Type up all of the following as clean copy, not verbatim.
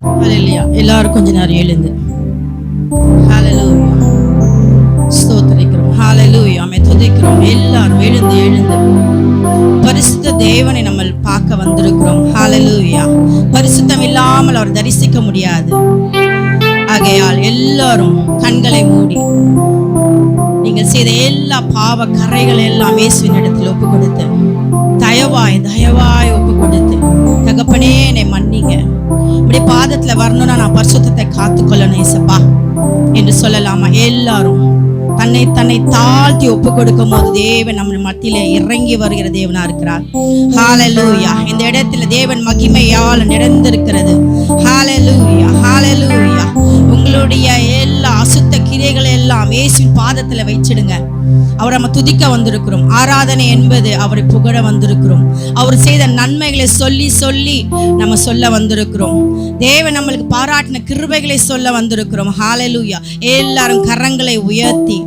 ஹல்லேலூயா. எல்லாரும் கொஞ்ச நேரம் எழுந்து ஹல்லேலூயா ஸ்தோத்திரிக்கிறோம். ஹல்லேலூயா மே துதிக்கிறோம். எல்லாரும் எழுந்து எழுந்து பரிசுத்த தேவனை நம்ம பார்க்க வந்திருக்கிறோம். ஹல்லேலூயா. பரிசுத்தம் இல்லாமல் அவர் தரிசிக்க முடியாது. ஆகையால் எல்லாரும் கண்களை மூடி நீங்கள் செய்த எல்லா பாவ கரைகள் எல்லாம் இயேசுவின் இடத்தில் ஒப்பு கொடுத்து தயவாய் ஒப்பு கொடுத்து, தகப்பனே என்னை மன்னிங்க, இப்படி பாதத்துல வரணும்னா நான் பரிசுத்தத்தை காத்துக்கொள்ளணும் ஏசப்பா என்று சொல்லலாமா? எல்லாரும் தன்னை தாழ்த்தி ஒப்பு கொடுக்கும் போது தேவன் நம்ம மத்தியில இறங்கி வருகிற தேவனா இருக்கிறார். ஹல்லேலூயா. இந்த இடத்துல தேவன் மகிமையால் நிறைந்திருக்கிறது. ஹல்லேலூயா ஹல்லேலூயா. உங்களுடைய எல்லா அசுத்த கிரைகளை எல்லாம் இயேசுவின் பாதத்துல வச்சிடுங்க. அவரை நம்ம துதிக்க வந்திருக்கிறோம். ஆராதனை என்பது அவரை புகழ வந்திருக்கிறோம். அவர் செய்த நன்மைகளை சொல்லி சொல்லி நம்ம சொல்ல வந்திருக்கிறோம். தேவன் நம்மளுக்கு பாராட்டின கிருபைகளை சொல்ல வந்திருக்கிறோம். ஹல்லேலூயா. எல்லாரும் கரங்களை உயர்த்தி,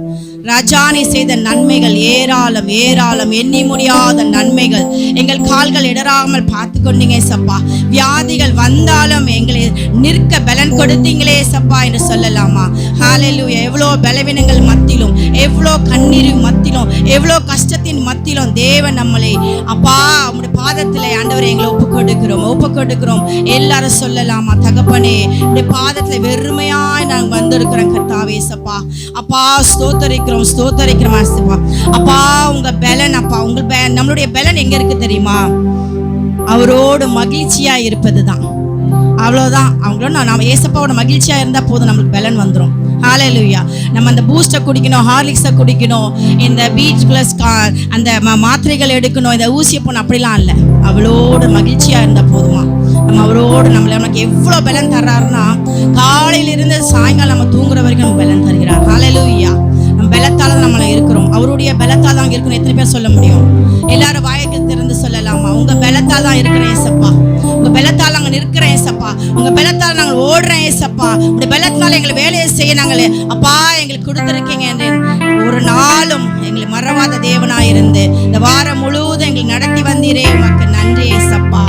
ராஜானி செய்த நன்மைகள் ஏராளம் ஏராளம், எண்ணி முடியாத நன்மைகள். எங்கள் கால்கள் இடராமல் பார்த்து கொண்டீங்க சப்பா. வியாதிகள் வந்தாலும் எங்களை நிற்க பலன் கொடுத்தீங்களே சப்பா என்று சொல்லலாமா? ஹல்லேலூயா. எவ்வளோ பலவீனங்கள் மத்தியிலும், எவ்வளோ கண்ணீர் மத்தியிலும், எவ்வளோ கஷ்டத்தின் மத்தியிலும் தேவன் நம்மளை அப்பா உங்களுடைய பாதத்தில் ஆண்டவரை எங்களை ஒப்பு கொடுக்கிறோம். எல்லாரும் சொல்லலாமா? தகப்பனே உடைய பாதத்தில் வெறுமையாய் நாங்கள் வந்திருக்கிறோம் கர்த்தாவே சப்பா. அப்பா ஸ்தோத்தரிக்கிறோம் அப்பா. உங்க பலன் அப்பா, நம்மளுடைய பலன் எங்க இருக்கு தெரியுமா? அவரோடு மகிழ்ச்சியா இருப்பதுதான். அவ்வளவுதான். அவங்களோட நம்ம ஏசப்பாவோட மகிழ்ச்சியா இருந்தா போதும், நம்மளுக்கு பலன் வந்துடும். ஹல்லேலூயா. நம்ம அந்த பூஸ்டை குடிக்கணும், ஹார்லிக்ஸை குடிக்கணும், இந்த பீச் பிளஸ் அந்த மாத்திரைகள் எடுக்கணும், இந்த ஊசியை போன அப்படிலாம் இல்லை. அவளோட மகிழ்ச்சியா இருந்தா போதுமா? நம்ம அவரோடு நமக்கு எவ்வளோ பலன் தர்றாருன்னா, காலையிலிருந்து சாயங்காலம் நம்ம தூங்குற வரைக்கும் நம்ம பலன் தருகிறார். ஹல்லேலூயா. நம்ம பலத்தால நம்மள இருக்கிறோம். அவருடைய பலத்தால் தான் இருக்கணும். எத்தனை பேர் சொல்ல முடியும்? எல்லாரும் வாய்க்கு திறந்து சொல்லலாமா? உங்க பலத்தால் தான் இருக்கிறேன் ஏசப்பா. உங்க பலத்தால் நாங்கள் நிற்கிறேன் ஏசப்பா. உங்க பலத்தால் நாங்கள் ஓடுறேன் ஏசப்பா. உங்க பலத்தால் எங்களை வேலையை செய்ய நாங்களே அப்பா எங்களுக்கு கொடுத்துருக்கீங்க என்று ஒரு நாளும் எங்களை மறவாத தேவனாயிருந்து இந்த வாரம் முழுவதும் எங்களை நடத்தி வந்தீரே, உமக்கு நன்றி ஏசப்பா.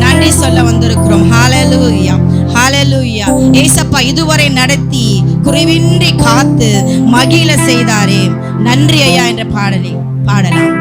நன்றி சொல்ல வந்திருக்கிறோம். ஹல்லேலூயா ஹல்லேலூயா. ஏசப்பா இதுவரை நடத்தி குறைவின்றி காத்து மகிழ செய்தாரே, நன்றி ஐயா என்ற பாடலை பாடலாம்.